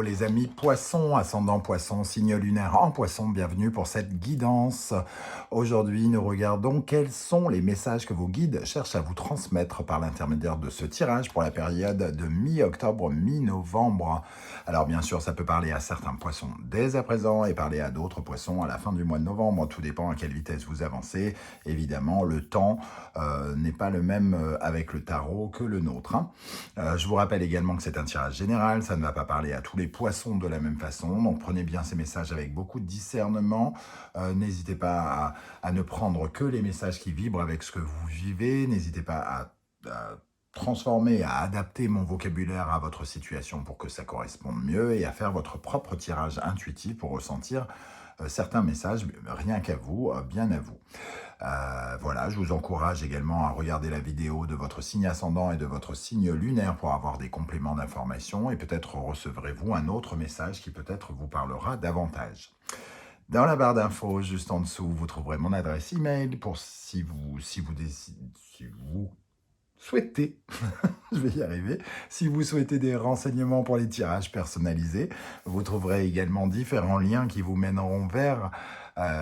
Hello les amis poissons, ascendant poisson, signe lunaire en poisson, bienvenue pour cette guidance. Aujourd'hui, nous regardons quels sont les messages que vos guides cherchent à vous transmettre par l'intermédiaire de ce tirage pour la période de mi-octobre, mi-novembre. Alors bien sûr, ça peut parler à certains poissons dès à présent et parler à d'autres poissons à la fin du mois de novembre. Tout dépend à quelle vitesse vous avancez. Évidemment, le temps n'est pas le même avec le tarot que le nôtre. Je vous rappelle également que c'est un tirage général, ça ne va pas parler à tous les poissons de la même façon, donc prenez bien ces messages avec beaucoup de discernement. N'hésitez pas à ne prendre que les messages qui vibrent avec ce que vous vivez, n'hésitez pas à transformer, à adapter mon vocabulaire à votre situation pour que ça corresponde mieux et à faire votre propre tirage intuitif pour ressentir certains messages, rien qu'à vous, bien à vous. Voilà, je vous encourage également à regarder la vidéo de votre signe ascendant et de votre signe lunaire pour avoir des compléments d'information et peut-être recevrez-vous un autre message qui peut-être vous parlera davantage. Dans la barre d'infos, juste en dessous, vous trouverez mon adresse email pour si vous souhaitez, je vais y arriver, si vous souhaitez des renseignements pour les tirages personnalisés, vous trouverez également différents liens qui vous mèneront vers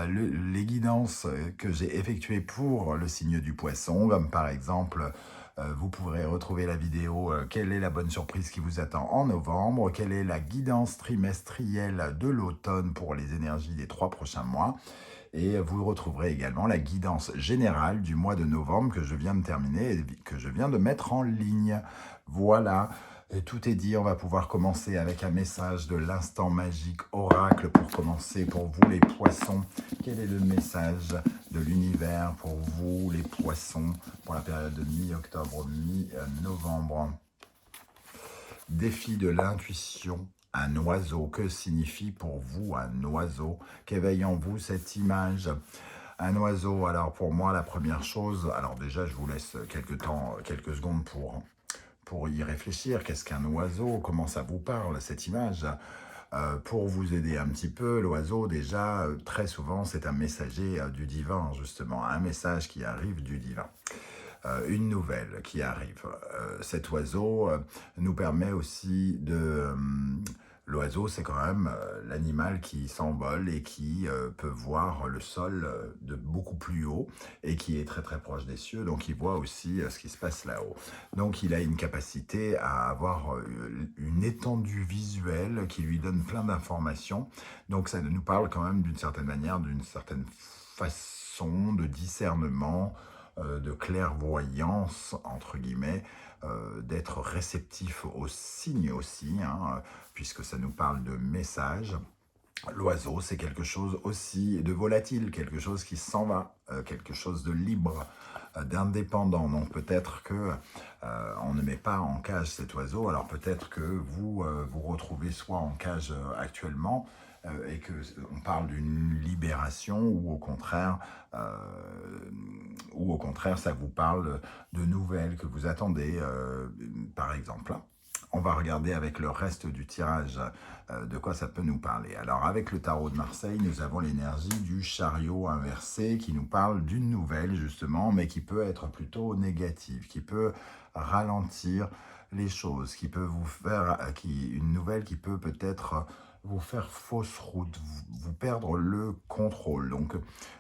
les guidances que j'ai effectuées pour le signe du poisson, comme par exemple, vous pourrez retrouver la vidéo quelle est la bonne surprise qui vous attend en novembre, quelle est la guidance trimestrielle de l'automne pour les énergies des 3 prochains mois, et vous retrouverez également la guidance générale du mois de novembre que je viens de terminer et que je viens de mettre en ligne. Voilà, et tout est dit. On va pouvoir commencer avec un message de l'instant magique oracle pour commencer pour vous les poissons. Quel est le message de l'univers pour vous les poissons pour la période de mi-octobre, mi-novembre? Défi de l'intuition. Un oiseau, que signifie pour vous un oiseau? Qu'éveille en vous cette image? Un oiseau, alors pour moi, la première chose, alors déjà je vous laisse quelques secondes pour y réfléchir. Qu'est-ce qu'un oiseau? Comment ça vous parle cette image? Pour vous aider un petit peu, l'oiseau déjà, très souvent c'est un messager du divin justement, un message qui arrive du divin. Une nouvelle qui arrive. Cet oiseau nous permet aussi de... L'oiseau, c'est quand même l'animal qui s'envole et qui peut voir le sol de beaucoup plus haut et qui est très très proche des cieux, donc il voit aussi ce qui se passe là-haut. Donc il a une capacité à avoir une étendue visuelle qui lui donne plein d'informations. Donc ça nous parle quand même d'une certaine manière, d'une certaine façon de discernement, de clairvoyance, entre guillemets, d'être réceptif aux signes aussi, hein, puisque ça nous parle de messages. L'oiseau, c'est quelque chose aussi de volatile, quelque chose qui s'en va, quelque chose de libre, d'indépendant. Donc peut-être que on ne met pas en cage cet oiseau, alors peut-être que vous vous retrouvez soit en cage actuellement, et qu'on parle d'une libération, ou au contraire ça vous parle de nouvelles que vous attendez, par exemple. On va regarder avec le reste du tirage de quoi ça peut nous parler. Alors avec le tarot de Marseille, nous avons l'énergie du chariot inversé qui nous parle d'une nouvelle justement, mais qui peut être plutôt négative, qui peut ralentir les choses, qui peut vous faire, une nouvelle qui peut peut-être vous faire fausse route, vous perdre le contrôle. Donc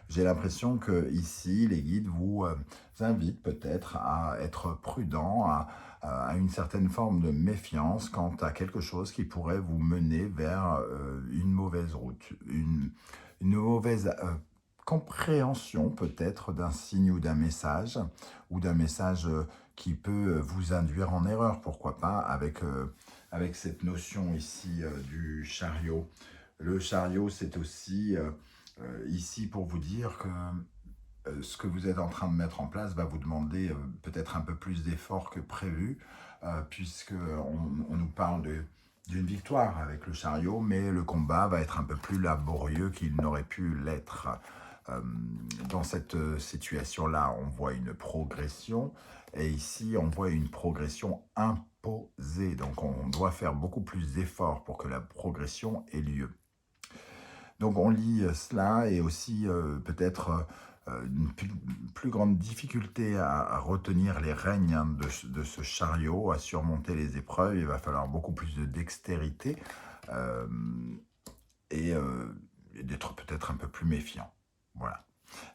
j'ai l'impression que ici les guides vous invitent peut-être à être prudent, à une certaine forme de méfiance quant à quelque chose qui pourrait vous mener vers une mauvaise route, une mauvaise compréhension peut-être d'un signe ou d'un message qui peut vous induire en erreur, pourquoi pas, avec cette notion ici du chariot. Le chariot, c'est aussi ici pour vous dire que ce que vous êtes en train de mettre en place va vous demander peut-être un peu plus d'efforts que prévu, puisqu'on nous parle d'une victoire avec le chariot, mais le combat va être un peu plus laborieux qu'il n'aurait pu l'être. Dans cette situation-là, on voit une progression, et ici, on voit une progression imposée. Donc, on doit faire beaucoup plus d'efforts pour que la progression ait lieu. Donc, on lit cela, et aussi peut-être une plus grande difficulté à retenir les rênes, hein, de ce chariot, à surmonter les épreuves. Il va falloir beaucoup plus de dextérité euh, et d'être peut-être un peu plus méfiant. Voilà.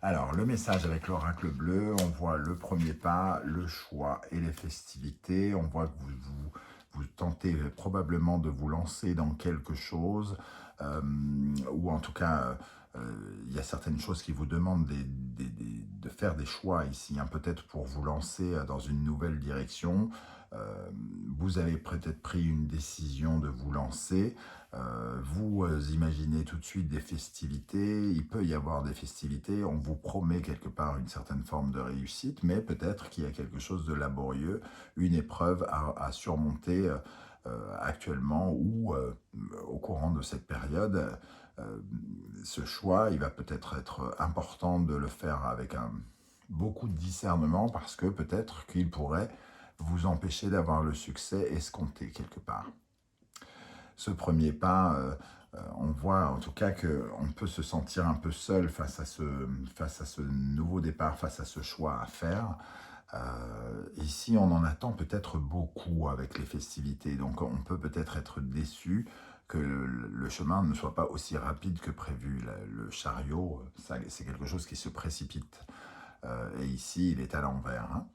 Alors, le message avec l'oracle bleu, on voit le premier pas, le choix et les festivités. On voit que vous tentez probablement de vous lancer dans quelque chose, ou en tout cas, il y a certaines choses qui vous demandent de faire des choix ici, hein, peut-être pour vous lancer dans une nouvelle direction. Vous avez peut-être pris une décision de vous lancer. Vous imaginez tout de suite des festivités, il peut y avoir des festivités, on vous promet quelque part une certaine forme de réussite, mais peut-être qu'il y a quelque chose de laborieux, une épreuve à surmonter actuellement ou au courant de cette période. Euh, Ce choix, il va peut-être être important de le faire avec beaucoup de discernement parce que peut-être qu'il pourrait vous empêcher d'avoir le succès escompté quelque part. Ce premier pas, on voit en tout cas qu'on peut se sentir un peu seul face à ce nouveau départ, face à ce choix à faire. Ici, on en attend peut-être beaucoup avec les festivités, donc on peut peut-être être déçu que le chemin ne soit pas aussi rapide que prévu. Le chariot, c'est quelque chose qui se précipite, et ici, il est à l'envers, hein.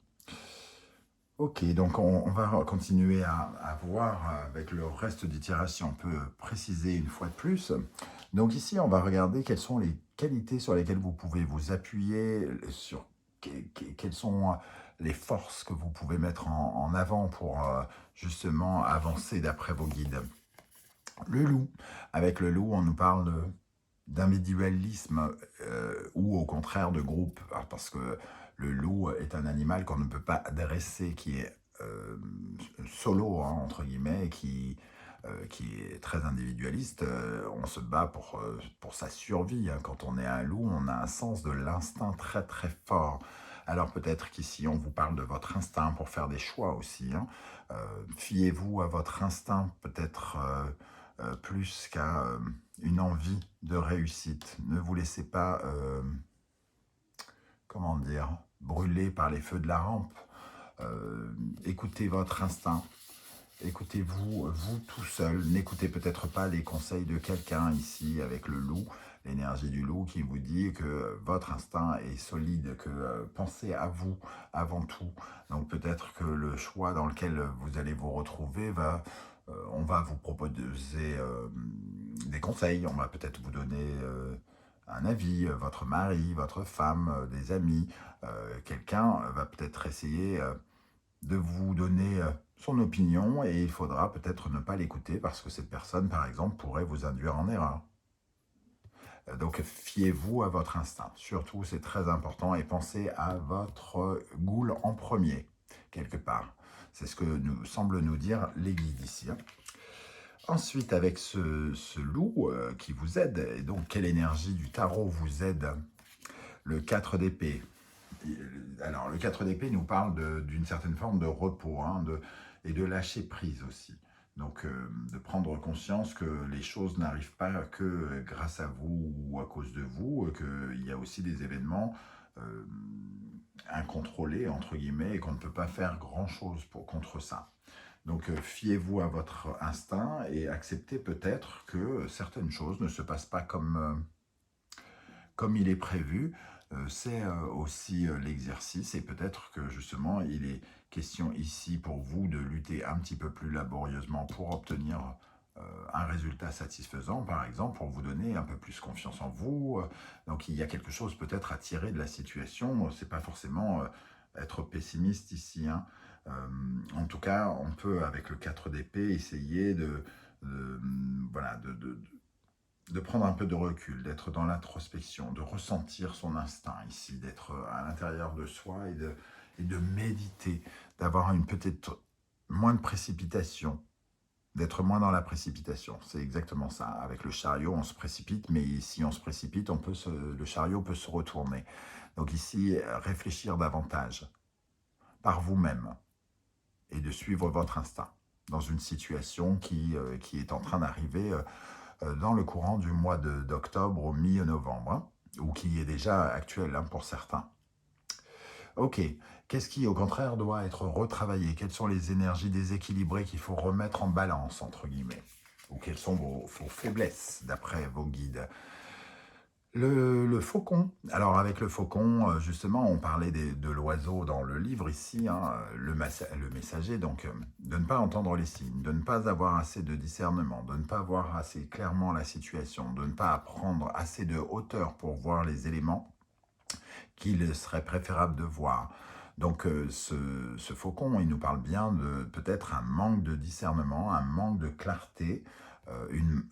Ok, donc on va continuer à voir avec le reste du tirage si on peut préciser une fois de plus. Donc ici, on va regarder quelles sont les qualités sur lesquelles vous pouvez vous appuyer, sur quelles sont les forces que vous pouvez mettre en avant pour justement avancer d'après vos guides. Le loup. Avec le loup, on nous parle d'individualisme ou au contraire de groupe, parce que le loup est un animal qu'on ne peut pas dresser, qui est solo, hein, entre guillemets, qui est très individualiste. On se bat pour sa survie, hein. Quand on est un loup, on a un sens de l'instinct très très fort. Alors peut-être qu'ici on vous parle de votre instinct pour faire des choix aussi, hein. Fiez-vous à votre instinct peut-être plus qu'à une envie de réussite. Ne vous laissez pas, comment dire, brûler par les feux de la rampe. Écoutez votre instinct. Écoutez-vous, vous tout seul. N'écoutez peut-être pas les conseils de quelqu'un ici avec le loup, l'énergie du loup qui vous dit que votre instinct est solide, que pensez à vous avant tout. Donc peut-être que le choix dans lequel vous allez vous retrouver on va vous proposer des conseils, on va peut-être vous donner un avis, votre mari, votre femme, des amis, quelqu'un va peut-être essayer de vous donner son opinion et il faudra peut-être ne pas l'écouter parce que cette personne, par exemple, pourrait vous induire en erreur. Donc, fiez-vous à votre instinct. Surtout, c'est très important et pensez à votre goal en premier, quelque part. C'est ce que semblent nous dire les guides ici, hein. Ensuite, avec ce loup qui vous aide, et donc quelle énergie du tarot vous aide? Le 4 d'épée. Alors, le 4 d'épée nous parle d'une certaine forme de repos, hein, et de lâcher prise aussi. Donc, de prendre conscience que les choses n'arrivent pas que grâce à vous ou à cause de vous, qu'il y a aussi des événements incontrôlés, entre guillemets, et qu'on ne peut pas faire grand-chose contre ça. Donc, fiez-vous à votre instinct et acceptez peut-être que certaines choses ne se passent pas comme il est prévu. C'est aussi l'exercice et peut-être que justement il est question ici pour vous de lutter un petit peu plus laborieusement pour obtenir un résultat satisfaisant, par exemple, pour vous donner un peu plus confiance en vous. Donc il y a quelque chose peut-être à tirer de la situation. C'est pas forcément être pessimiste ici, hein. En tout cas, on peut avec le 4 d'épée essayer voilà, de prendre un peu de recul, d'être dans l'introspection, de ressentir son instinct ici, d'être à l'intérieur de soi et de méditer, d'avoir une peut-être moins de précipitation, d'être moins dans la précipitation. C'est exactement ça. Avec le chariot, on se précipite, mais si on se précipite, le chariot peut se retourner. Donc ici, réfléchir davantage par vous-même et de suivre votre instinct dans une situation qui est en train d'arriver dans le courant du mois d'octobre au mi-novembre, hein, ou qui est déjà actuel, hein, pour certains. Ok, qu'est-ce qui au contraire doit être retravaillé? Quelles sont les énergies déséquilibrées qu'il faut remettre en balance, entre guillemets? ou quelles sont vos faiblesses d'après vos guides. Le faucon. Alors avec le faucon, justement, on parlait de l'oiseau dans le livre ici, hein, le messager, donc de ne pas entendre les signes, de ne pas avoir assez de discernement, de ne pas voir assez clairement la situation, de ne pas prendre assez de hauteur pour voir les éléments qu'il serait préférable de voir. Donc ce faucon, il nous parle bien de peut-être un manque de discernement, un manque de clarté,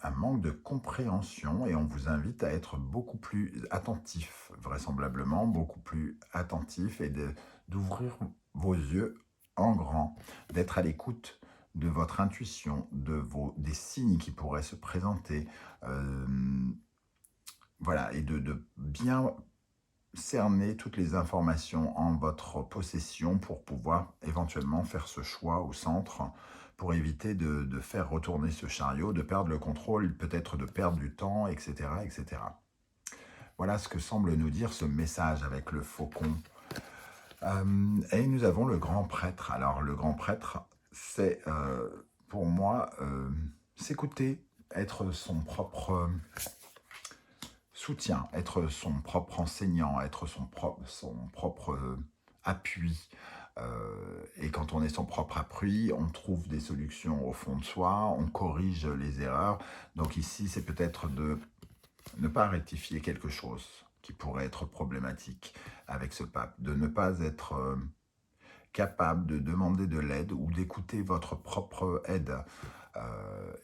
un manque de compréhension, et on vous invite à être beaucoup plus attentif, vraisemblablement, beaucoup plus attentif, et d'ouvrir vos yeux en grand, d'être à l'écoute de votre intuition, des signes qui pourraient se présenter, voilà, et de bien cerner toutes les informations en votre possession pour pouvoir éventuellement faire ce choix au centre, pour éviter de faire retourner ce chariot, de perdre le contrôle, peut-être de perdre du temps, etc., etc. Voilà ce que semble nous dire ce message avec le faucon. Et nous avons le grand prêtre. Alors le grand prêtre, c'est pour moi s'écouter, être son propre soutien, être son propre enseignant, être son propre appui. Et quand on est son propre appui, on trouve des solutions au fond de soi, on corrige les erreurs. Donc ici, c'est peut-être de ne pas rectifier quelque chose qui pourrait être problématique avec ce pape, de ne pas être capable de demander de l'aide ou d'écouter votre propre aide.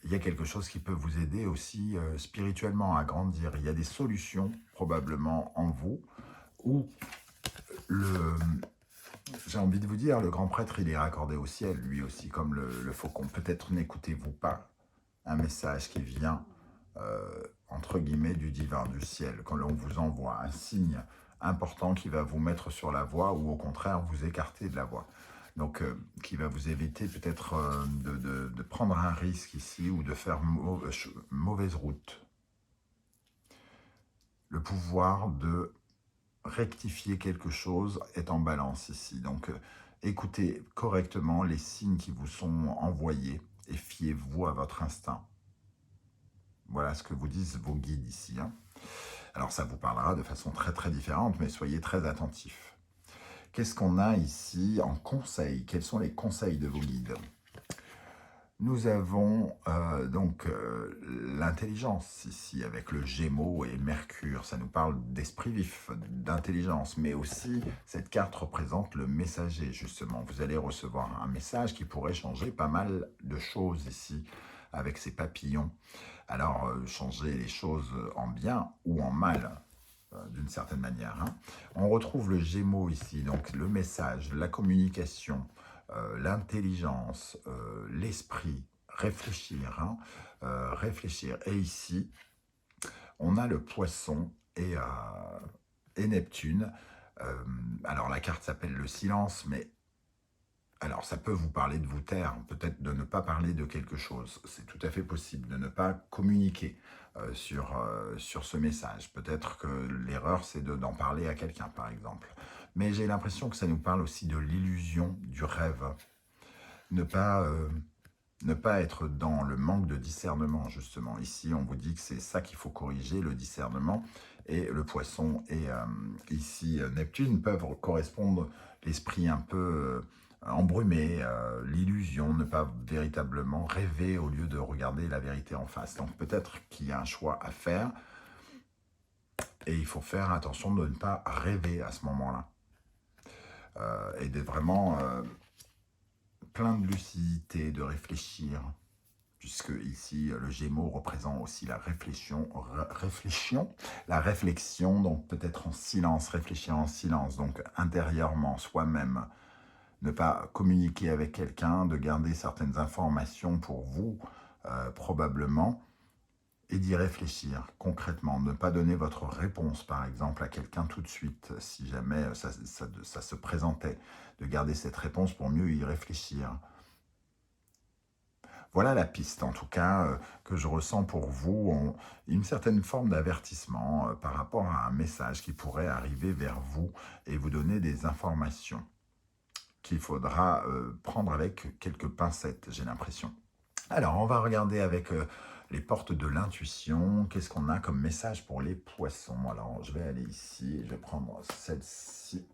Il y a quelque chose qui peut vous aider aussi spirituellement à grandir. Il y a des solutions probablement en vous, ou j'ai envie de vous dire, le grand prêtre, il est raccordé au ciel, lui aussi, comme le faucon. Peut-être n'écoutez-vous pas un message qui vient, entre guillemets, du divin, du ciel, quand on vous envoie un signe important qui va vous mettre sur la voie, ou au contraire vous écarter de la voie. Donc, qui va vous éviter peut-être de prendre un risque ici, ou de faire mauvaise route. Le pouvoir de rectifier quelque chose est en balance ici. Donc, écoutez correctement les signes qui vous sont envoyés et fiez-vous à votre instinct. Voilà ce que vous disent vos guides ici, hein. Alors, ça vous parlera de façon très très différente, mais soyez très attentifs. Qu'est-ce qu'on a ici en conseil? Quels sont les conseils de vos guides? Nous avons donc l'intelligence ici, avec le Gémeaux et Mercure. Ça nous parle d'esprit vif, d'intelligence, mais aussi cette carte représente le messager, justement. Vous allez recevoir un message qui pourrait changer pas mal de choses ici, avec ces papillons. Alors, changer les choses en bien ou en mal, d'une certaine manière, hein. On retrouve le Gémeaux ici, donc le message, la communication, l'intelligence, l'esprit, réfléchir, hein, réfléchir. Et ici, on a le Poisson et Neptune. Alors la carte s'appelle le silence, mais alors ça peut vous parler de vous taire, peut-être de ne pas parler de quelque chose. C'est tout à fait possible de ne pas communiquer sur ce message. Peut-être que l'erreur, c'est d'en parler à quelqu'un, par exemple. Mais j'ai l'impression que ça nous parle aussi de l'illusion, du rêve. Ne pas être dans le manque de discernement, justement. Ici, on vous dit que c'est ça qu'il faut corriger, le discernement. Et le Poisson et ici Neptune peuvent correspondre l'esprit un peu embrumé, l'illusion, ne pas véritablement rêver au lieu de regarder la vérité en face. Donc peut-être qu'il y a un choix à faire, et il faut faire attention de ne pas rêver à ce moment-là. Et d'être vraiment plein de lucidité, de réfléchir, puisque ici, le Gémeaux représente aussi la réflexion, donc peut-être en silence, réfléchir en silence, donc intérieurement, soi-même, ne pas communiquer avec quelqu'un, de garder certaines informations pour vous, probablement, et d'y réfléchir concrètement, ne pas donner votre réponse, par exemple, à quelqu'un tout de suite, si jamais ça se présentait, de garder cette réponse pour mieux y réfléchir. Voilà la piste, en tout cas, que je ressens pour vous, une certaine forme d'avertissement par rapport à un message qui pourrait arriver vers vous et vous donner des informations qu'il faudra prendre avec quelques pincettes, j'ai l'impression. Alors, on va regarder avec les portes de l'intuition. Qu'est-ce qu'on a comme message pour les poissons? Alors, je vais aller ici et je vais prendre celle-ci.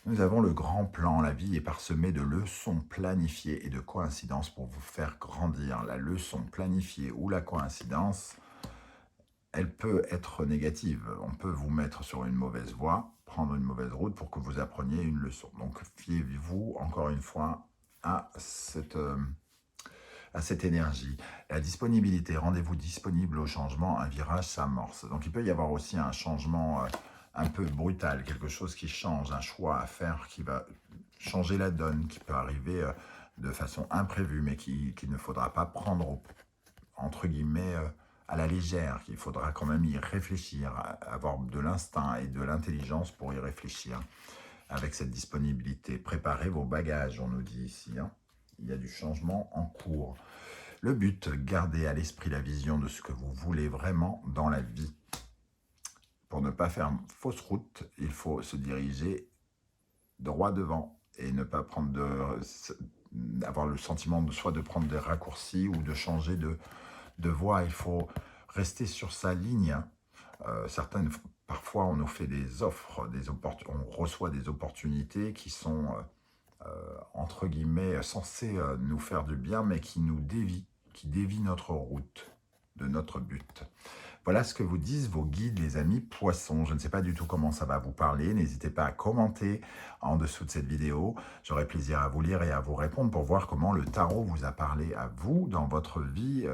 Nous avons le grand plan. La vie est parsemée de leçons planifiées et de coïncidences pour vous faire grandir. La leçon planifiée ou la coïncidence, elle peut être négative. On peut vous mettre sur une mauvaise voie, prendre une mauvaise route pour que vous appreniez une leçon. Donc, fiez-vous encore une fois à cette énergie. La disponibilité, rendez-vous disponible au changement, un virage s'amorce. Donc il peut y avoir aussi un changement un peu brutal, quelque chose qui change, un choix à faire qui va changer la donne, qui peut arriver de façon imprévue, mais qu'il ne faudra pas prendre, entre guillemets, à la légère, qu'il faudra quand même y réfléchir, avoir de l'instinct et de l'intelligence pour y réfléchir. Avec cette disponibilité, préparez vos bagages, on nous dit ici, hein. Il y a du changement en cours. Le but, gardez à l'esprit la vision de ce que vous voulez vraiment dans la vie. Pour ne pas faire fausse route, il faut se diriger droit devant et ne pas avoir le sentiment soit de prendre des raccourcis ou de changer de voie. Il faut rester sur sa ligne. Parfois, on nous fait des offres, on reçoit des opportunités qui sont entre guillemets, censé nous faire du bien, mais qui nous dévie notre route, de notre but. Voilà ce que vous disent vos guides, les amis poissons. Je ne sais pas du tout comment ça va vous parler. N'hésitez pas à commenter en dessous de cette vidéo. J'aurai plaisir à vous lire et à vous répondre pour voir comment le tarot vous a parlé à vous dans votre vie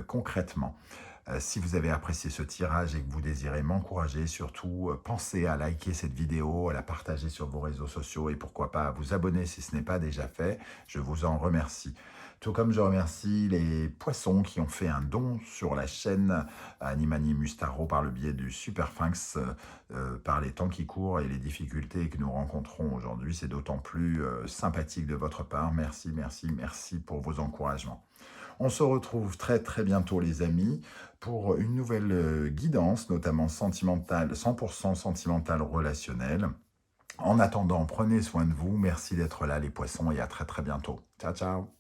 concrètement. Si vous avez apprécié ce tirage et que vous désirez m'encourager, surtout pensez à liker cette vidéo, à la partager sur vos réseaux sociaux et pourquoi pas à vous abonner si ce n'est pas déjà fait. Je vous en remercie. Tout comme je remercie les poissons qui ont fait un don sur la chaîne Animanimus Tarot par le biais du Superphinx, par les temps qui courent et les difficultés que nous rencontrons aujourd'hui. C'est d'autant plus sympathique de votre part. Merci, merci, merci pour vos encouragements. On se retrouve très très bientôt les amis pour une nouvelle guidance, notamment sentimentale, 100% sentimentale relationnelle. En attendant, prenez soin de vous. Merci d'être là les poissons et à très très bientôt. Ciao ciao.